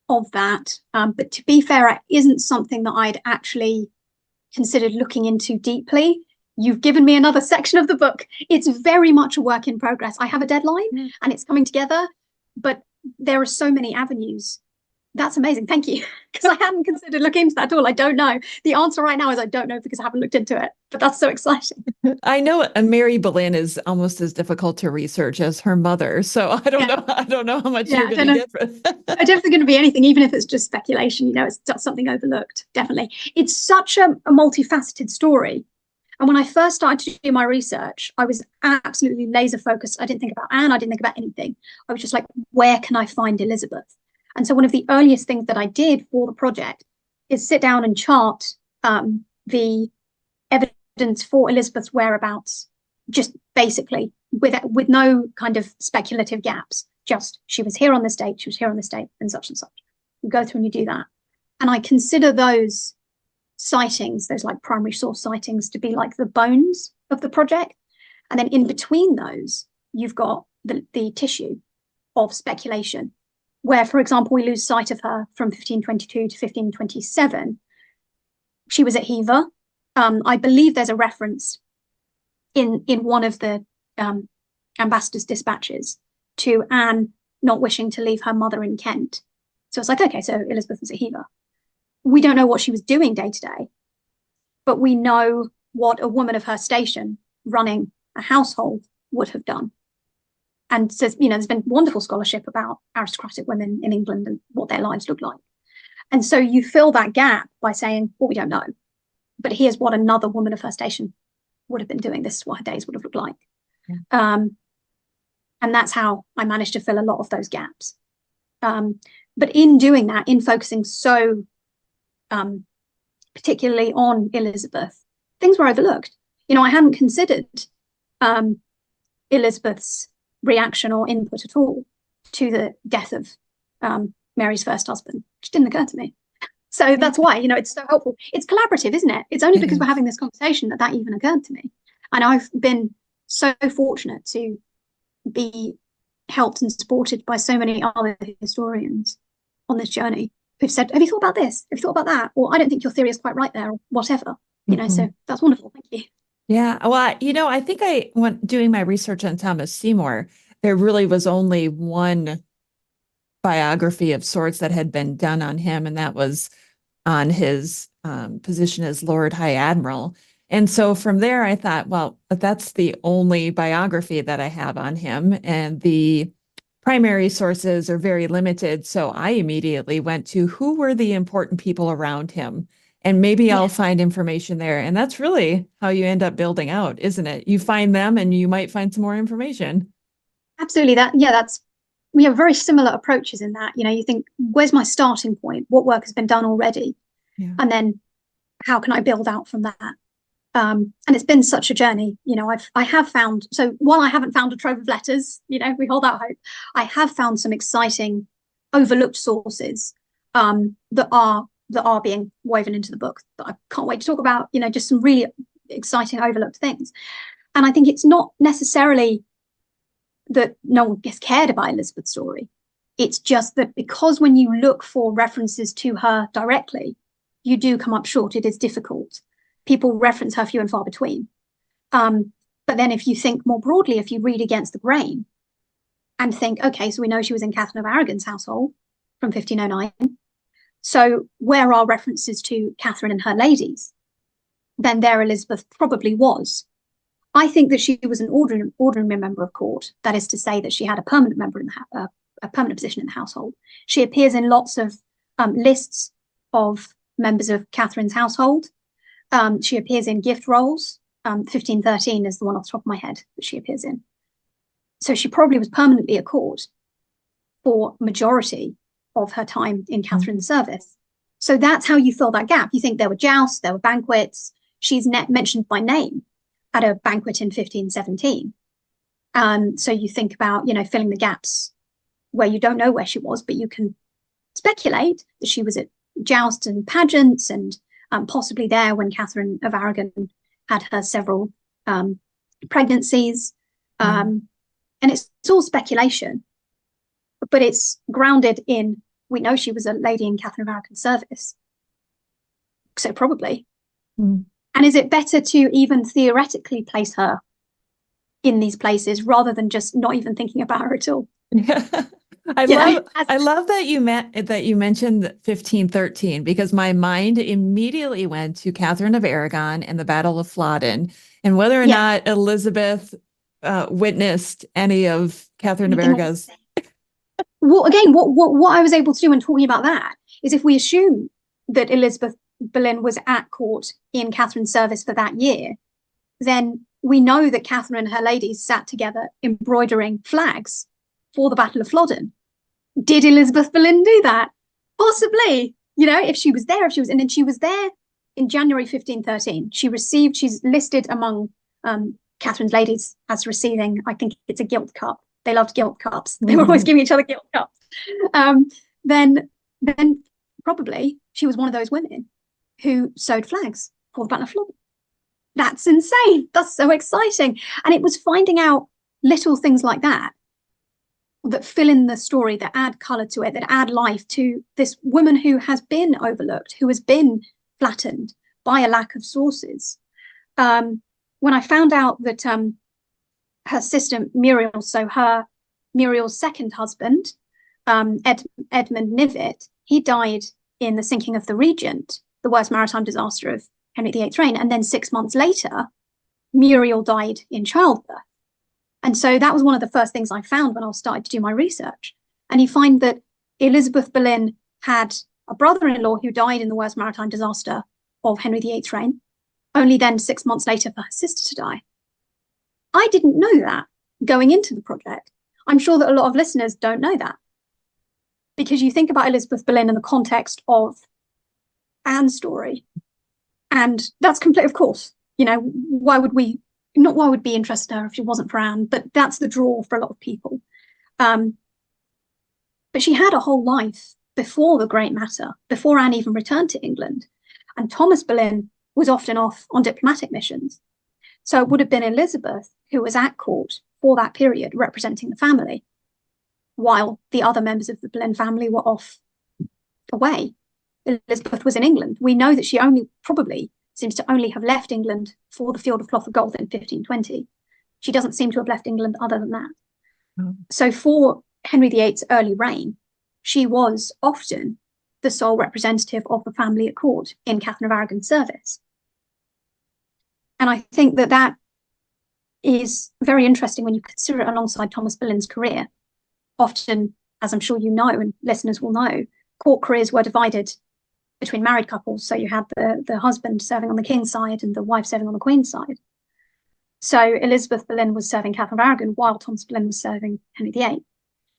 of that. But to be fair, it isn't something that I'd actually considered looking into deeply. You've given me another section of the book. It's very much a work in progress. I have a deadline and it's coming together, but there are so many avenues. That's amazing. Thank you. Because I hadn't considered looking into that at all. I don't know. The answer right now is I don't know because I haven't looked into it, but that's so exciting. I know Mary Boleyn is almost as difficult to research as her mother. So I don't know. I don't know how much you're going to get for that. It's definitely going to be anything, even if it's just speculation, it's something overlooked. Definitely. It's such a multifaceted story. And when I first started to do my research, I was absolutely laser focused. I didn't think about Anne. I didn't think about anything. I was just like, where can I find Elizabeth? And so one of the earliest things that I did for the project is sit down and chart the evidence for Elizabeth's whereabouts, just basically with no kind of speculative gaps. Just she was here on this date, she was here on this date, and such and such. You go through and you do that. And I consider those sightings, those like primary source sightings, to be like the bones of the project. And then in between those, you've got the tissue of speculation, where, for example, we lose sight of her from 1522 to 1527. She was at Hever. I believe there's a reference in one of the ambassador's dispatches to Anne not wishing to leave her mother in Kent. So it's like, okay, so Elizabeth was at Hever. We don't know what she was doing day to day, but we know what a woman of her station running a household would have done. And so, there's been wonderful scholarship about aristocratic women in England and what their lives look like. And so you fill that gap by saying, well, we don't know, but here's what another woman of her station would have been doing. This is what her days would have looked like. Yeah. And that's how I managed to fill a lot of those gaps. But in doing that, in focusing so particularly on Elizabeth, things were overlooked. I hadn't considered Elizabeth's reaction or input at all to the death of Mary's first husband, which didn't occur to me. So that's why, it's so helpful. It's collaborative, isn't it? It's only because we're having this conversation that even occurred to me. And I've been so fortunate to be helped and supported by so many other historians on this journey who've said, have you thought about this? Have you thought about that? Or I don't think your theory is quite right there, or whatever. So that's wonderful. Thank you. Yeah. Well, I think when doing my research on Thomas Seymour, there really was only one biography of sorts that had been done on him, and that was on his position as Lord High Admiral. And so from there, I thought, well, that's the only biography that I have on him, and the primary sources are very limited. So I immediately went to who were the important people around him, and maybe I'll find information there. And that's really how you end up building out, isn't it? You find them and you might find some more information. Absolutely. We have very similar approaches in that. You think, where's my starting point? What work has been done already? Yeah. And then how can I build out from that? And it's been such a journey. I have found, so while I haven't found a trove of letters, we hold out hope, I have found some exciting overlooked sources that are being woven into the book that I can't wait to talk about, just some really exciting overlooked things. And I think it's not necessarily that no one gets cared about Elizabeth's story. It's just that because when you look for references to her directly, you do come up short. It is difficult. People reference her few and far between. But then if you think more broadly, if you read against the grain and think, okay, so we know she was in Catherine of Aragon's household from 1509. So where are references to Katherine and her ladies? Then there Elizabeth probably was. I think that she was an ordinary member of court. That is to say that she had a permanent member in a permanent position in the household. She appears in lots of lists of members of Catherine's household. She appears in gift rolls. 1513 is the one off the top of my head that she appears in. So she probably was permanently at court for majority of her time in Catherine's service. So that's how you fill that gap. You think there were jousts, there were banquets. She's mentioned by name at a banquet in 1517. So you think about, filling the gaps where you don't know where she was, but you can speculate that she was at jousts and pageants and possibly there when Catherine of Aragon had her several pregnancies. And it's all speculation, but it's grounded in, we know she was a lady in Catherine of Aragon's service. So probably. And is it better to even theoretically place her in these places rather than just not even thinking about her at all? I love that you mentioned 1513, because my mind immediately went to Catherine of Aragon and the Battle of Flodden, and whether or not Elizabeth witnessed any of Catherine of Aragon's. Well, again, what I was able to do when talking about that is, if we assume that Elizabeth Boleyn was at court in Catherine's service for that year, then we know that Catherine and her ladies sat together embroidering flags for the Battle of Flodden. Did Elizabeth Boleyn do that? Possibly. If she was there, and then she was there in January 1513. She's listed among Catherine's ladies as receiving, I think it's a gilt cup. They loved gilt cups. They were always giving each other gilt cups. Then probably she was one of those women who sewed flags for the Battle of Flodden. That's insane. That's so exciting. And it was finding out little things like that fill in the story, that add color to it, that add life to this woman who has been overlooked, who has been flattened by a lack of sources. When I found out that her sister Muriel, so Muriel's second husband, Edmund Knivet, he died in the sinking of the Regent, the worst maritime disaster of Henry VIII's reign. And then 6 months later, Muriel died in childbirth. And so that was one of the first things I found when I started to do my research. And you find that Elizabeth Boleyn had a brother-in-law who died in the worst maritime disaster of Henry VIII's reign, only then 6 months later for her sister to die. I didn't know that going into the project. I'm sure that a lot of listeners don't know that, because you think about Elizabeth Boleyn in the context of Anne's story, and that's complete, of course. You know, why would we be interested in her if it wasn't for Anne? But that's the draw for a lot of people. But she had a whole life before the Great Matter, before Anne even returned to England. And Thomas Boleyn was often off on diplomatic missions. So it would have been Elizabeth who was at court for that period representing the family, while the other members of the Boleyn family were off away. Elizabeth was in England. We know that she probably seems to only have left England for the Field of Cloth of Gold in 1520. She doesn't seem to have left England other than that. So for Henry VIII's early reign, she was often the sole representative of the family at court in Catherine of Aragon's service. And I think that that is very interesting when you consider it alongside Thomas Boleyn's career. Often, as I'm sure you know, and listeners will know, court careers were divided between married couples. So you had the husband serving on the king's side and the wife serving on the queen's side. So Elizabeth Boleyn was serving Catherine of Aragon while Thomas Boleyn was serving Henry VIII.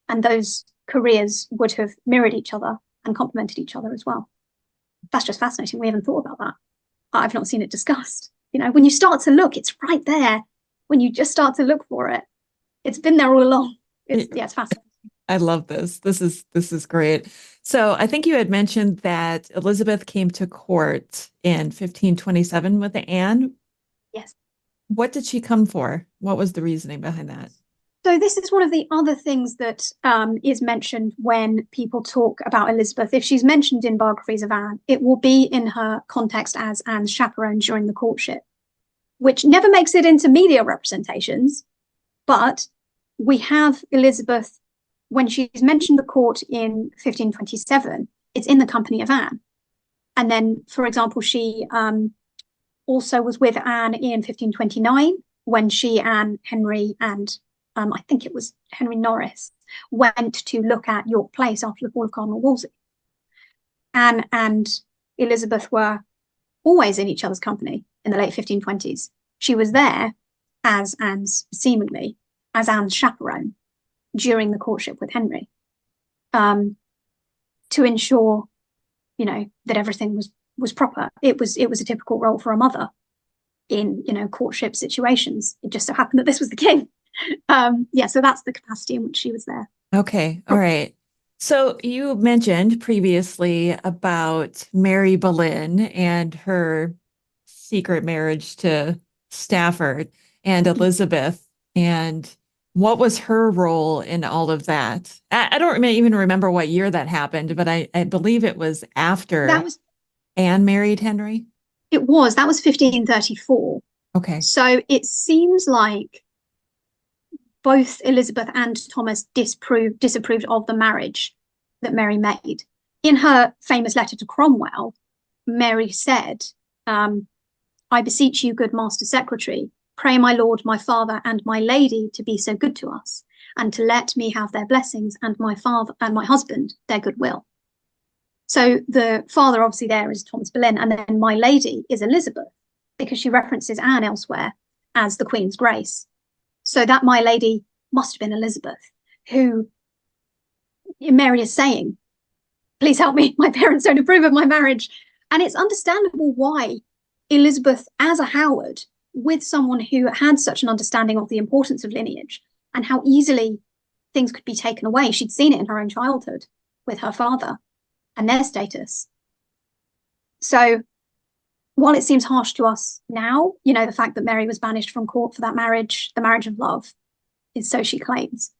And those careers would have mirrored each other and complemented each other as well. That's just fascinating. We haven't thought about that. I've not seen it discussed. You know, when you start to look, it's right there. When you just start to look for it, it's been there all along. It's fascinating. I love this. This is great. So I think you had mentioned that Elizabeth came to court in 1527 with Anne. Yes. What did she come for? What was the reasoning behind that? So this is one of the other things that is mentioned when people talk about Elizabeth. If she's mentioned in biographies of Anne, it will be in her context as Anne's chaperone during the courtship, which never makes it into media representations. But we have Elizabeth, when she's mentioned the court in 1527, it's in the company of Anne. And then, for example, she also was with Anne in 1529 when she, Anne, Henry, and I think it was Henry Norris, went to look at York Place after the fall of Cardinal Wolsey. Anne and Elizabeth were always in each other's company in the late 1520s. She was there as Anne's chaperone during the courtship with Henry, to ensure, you know, that everything was proper. It was a typical role for a mother in, you know, courtship situations. It just so happened that this was the king. So that's the capacity in which she was there. Okay. All right. So you mentioned previously about Mary Boleyn and her secret marriage to Stafford and Elizabeth, and what was her role in all of that? I don't even remember what year that happened, but I believe it was after Anne married Henry. That was 1534. Okay. So it seems like both Elizabeth and Thomas disapproved of the marriage that Mary made. In her famous letter to Cromwell, Mary said, I beseech you, good Master Secretary, pray my lord, my father, and my lady to be so good to us, and to let me have their blessings, and my father and my husband their goodwill. So the father obviously there is Thomas Boleyn, and then my lady is Elizabeth, because she references Anne elsewhere as the Queen's Grace. So that my lady must have been Elizabeth, who Mary is saying, please help me, my parents don't approve of my marriage. And it's understandable why Elizabeth, as a Howard, with someone who had such an understanding of the importance of lineage and how easily things could be taken away. She'd seen it in her own childhood with her father and their status. So while it seems harsh to us now, the fact that Mary was banished from court for that marriage, the marriage of love, is so she claims.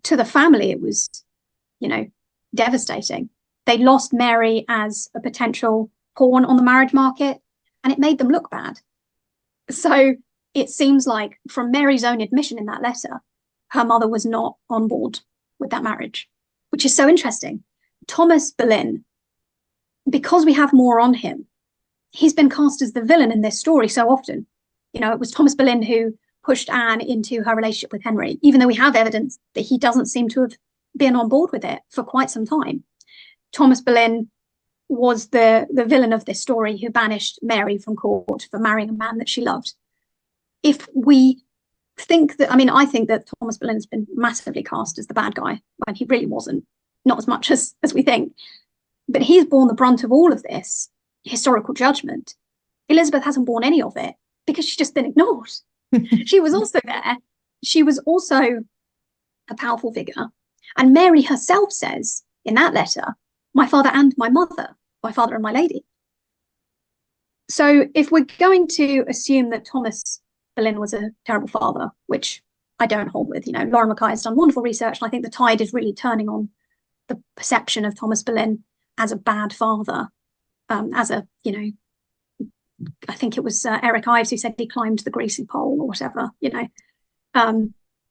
To the family, it was, devastating. They lost Mary as a potential pawn on the marriage market, and it made them look bad. So it seems like, from Mary's own admission in that letter, her mother was not on board with that marriage, which is so interesting. Thomas Boleyn, because we have more on him, he's been cast as the villain in this story so often. It was Thomas Boleyn who pushed Anne into her relationship with Henry, even though we have evidence that he doesn't seem to have been on board with it for quite some time. Thomas Boleyn was the villain of this story who banished Mary from court for marrying a man that she loved. If we think that, I think that Thomas Boleyn has been massively cast as the bad guy when he really wasn't, not as much as we think. But he's borne the brunt of all of this historical judgment. Elizabeth hasn't borne any of it because she's just been ignored. She was also there. She was also a powerful figure. And Mary herself says in that letter, my father and my mother, my father and my lady. So if we're going to assume that Thomas Boleyn was a terrible father, which I don't hold with, Lauren Mackay has done wonderful research, and I think the tide is really turning on the perception of Thomas Boleyn as a bad father, I think it was Eric Ives who said he climbed the greasy pole or whatever,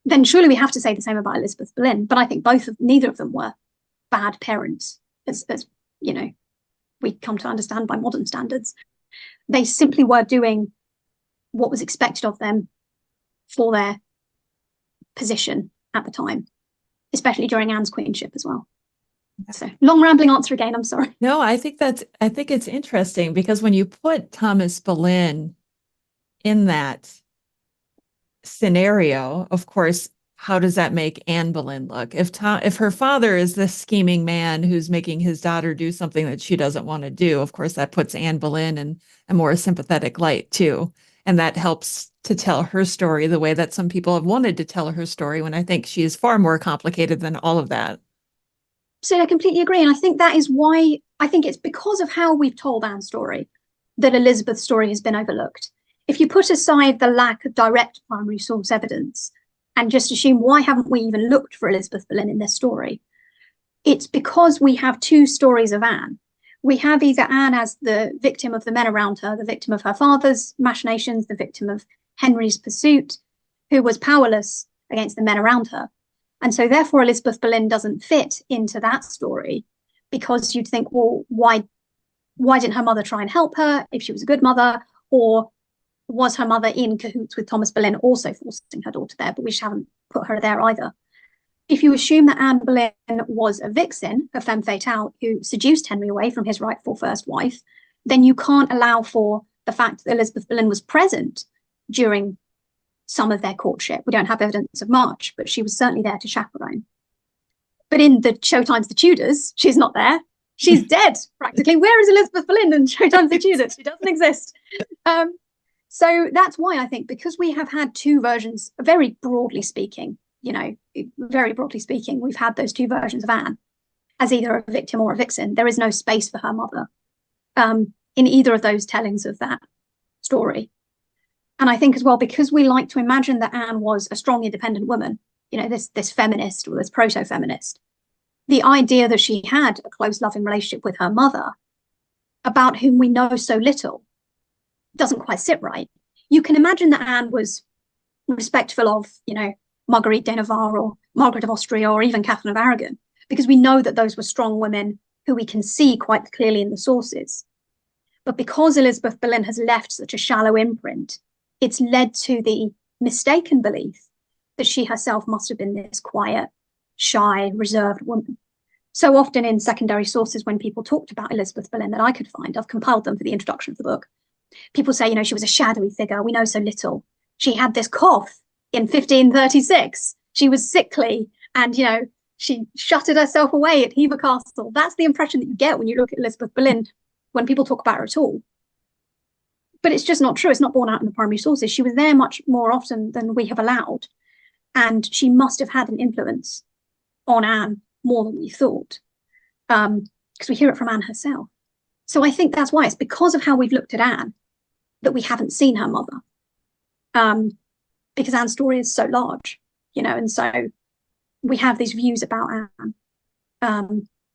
then surely we have to say the same about Elizabeth Boleyn. But I think neither of them were bad parents, as we come to understand by modern standards. They simply were doing what was expected of them for their position at the time, especially during Anne's queenship as well. So long rambling answer again, I'm sorry. No, I think it's interesting because when you put Thomas Boleyn in that scenario, of course, how does that make Anne Boleyn look? If her father is this scheming man who's making his daughter do something that she doesn't want to do, of course, that puts Anne Boleyn in a more sympathetic light too. And that helps to tell her story the way that some people have wanted to tell her story, when I think she is far more complicated than all of that. So I completely agree. And I think that is why, I think it's because of how we've told Anne's story that Elizabeth's story has been overlooked. If you put aside the lack of direct primary source evidence and just assume, why haven't we even looked for Elizabeth Boleyn in this story? It's because we have two stories of Anne. We have either Anne as the victim of the men around her, the victim of her father's machinations, the victim of Henry's pursuit, who was powerless against the men around her. And so therefore Elizabeth Boleyn doesn't fit into that story, because you'd think, well, why didn't her mother try and help her if she was a good mother? Or was her mother in cahoots with Thomas Boleyn, also forcing her daughter there? But we just haven't put her there either. If you assume that Anne Boleyn was a vixen, a femme fatale, who seduced Henry away from his rightful first wife, then you can't allow for the fact that Elizabeth Boleyn was present during some of their courtship. We don't have evidence of much, but she was certainly there to chaperone. But in the Showtime's The Tudors, she's not there. She's dead, practically. Where is Elizabeth Boleyn in Showtime's The Tudors? She doesn't exist. So that's why I think, because we have had two versions, very broadly speaking, very broadly speaking, we've had those two versions of Anne as either a victim or a vixen. There is no space for her mother in either of those tellings of that story. And I think as well, because we like to imagine that Anne was a strong, independent woman, this feminist or this proto-feminist, the idea that she had a close, loving relationship with her mother, about whom we know so little, doesn't quite sit right. You can imagine that Anne was respectful of, Marguerite de Navarre or Margaret of Austria or even Catherine of Aragon, because we know that those were strong women who we can see quite clearly in the sources. But because Elizabeth Boleyn has left such a shallow imprint, it's led to the mistaken belief that she herself must have been this quiet, shy, reserved woman. So often in secondary sources, when people talked about Elizabeth Boleyn that I could find, I've compiled them for the introduction of the book, people say, she was a shadowy figure. We know so little. She had this cough in 1536. She was sickly and, she shuttered herself away at Hever Castle. That's the impression that you get when you look at Elizabeth Boleyn, when people talk about her at all. But it's just not true. It's not borne out in the primary sources. She was there much more often than we have allowed. And she must have had an influence on Anne more than we thought, because we hear it from Anne herself. So I think that's why, it's because of how we've looked at Anne that we haven't seen her mother. Because Anne's story is so large, and so we have these views about Anne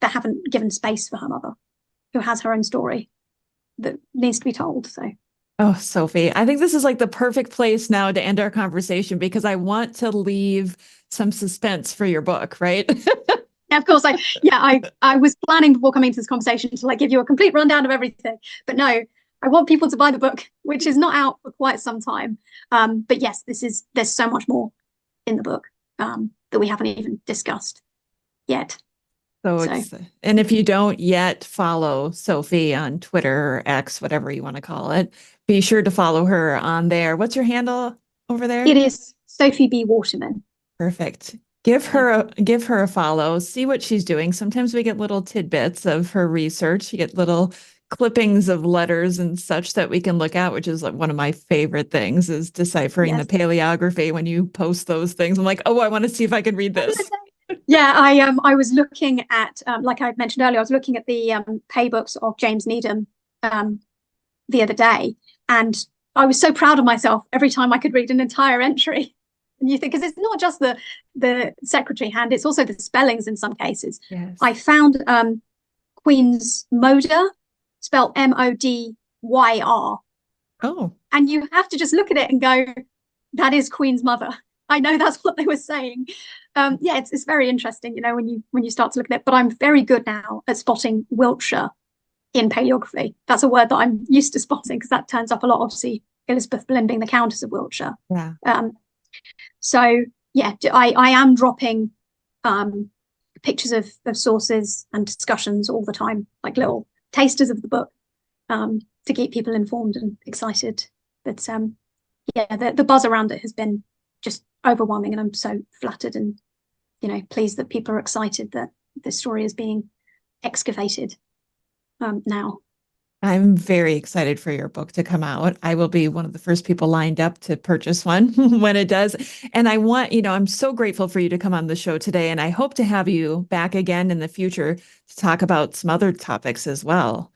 that haven't given space for her mother, who has her own story that needs to be told. So, oh, Sophie, I think this is like the perfect place now to end our conversation, because I want to leave some suspense for your book, right? of course, I was planning before coming to this conversation to give you a complete rundown of everything, but no, I want people to buy the book, which is not out for quite some time. But yes, there's so much more in the book that we haven't even discussed yet. And if you don't yet follow Sophie on Twitter or X, whatever you want to call it, be sure to follow her on there. What's your handle over there? It is Sophie B. Waterman. Perfect. Give her a follow, see what she's doing. Sometimes we get little tidbits of her research. You get little clippings of letters and such that we can look at, which is one of my favorite things, is deciphering the paleography. When you post those things, I'm like, oh, I want to see if I can read this. Yeah, I was looking at, like I mentioned earlier, I was looking at the pay books of James Needham the other day, and I was so proud of myself every time I could read an entire entry. And you think, because it's not just the secretary hand, it's also the spellings in some cases. Yes. I found Queen's Moder, spelled Modyr. Oh. And you have to just look at it and go, that is Queen's mother. I know that's what they were saying. It's very interesting, when you start to look at it. But I'm very good now at spotting Wiltshire in paleography. That's a word that I'm used to spotting, because that turns up a lot. Obviously, Elizabeth Boleyn being the Countess of Wiltshire. Yeah. So yeah, I am dropping pictures of sources and discussions all the time, like little tasters of the book, to keep people informed and excited. But the buzz around it has been just overwhelming, and I'm so flattered and pleased that people are excited that this story is being excavated now. I'm very excited for your book to come out. I will be one of the first people lined up to purchase one when it does. And I want, I'm so grateful for you to come on the show today. And I hope to have you back again in the future to talk about some other topics as well.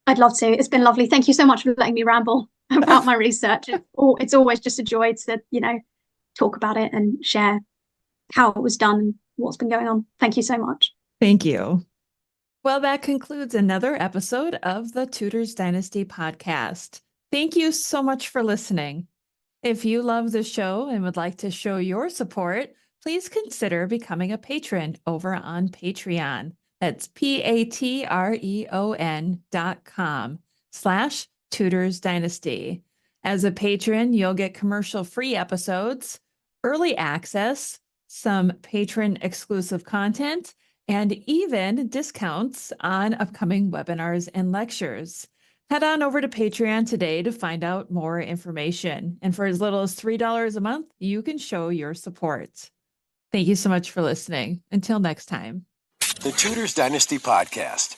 I'd love to. It's been lovely. Thank you so much for letting me ramble about my research. It's always just a joy to, talk about it and share how it was done and what's been going on. Thank you so much. Thank you. Well, that concludes another episode of the Tudors Dynasty podcast. Thank you so much for listening. If you love the show and would like to show your support, please consider becoming a patron over on Patreon. That's patreon.com/Tudors Dynasty. As a patron, you'll get commercial-free episodes, early access, some patron exclusive content, and even discounts on upcoming webinars and lectures. Head on over to Patreon today to find out more information. And for as little as $3 a month, you can show your support. Thank you so much for listening. Until next time. The Tudors Dynasty Podcast.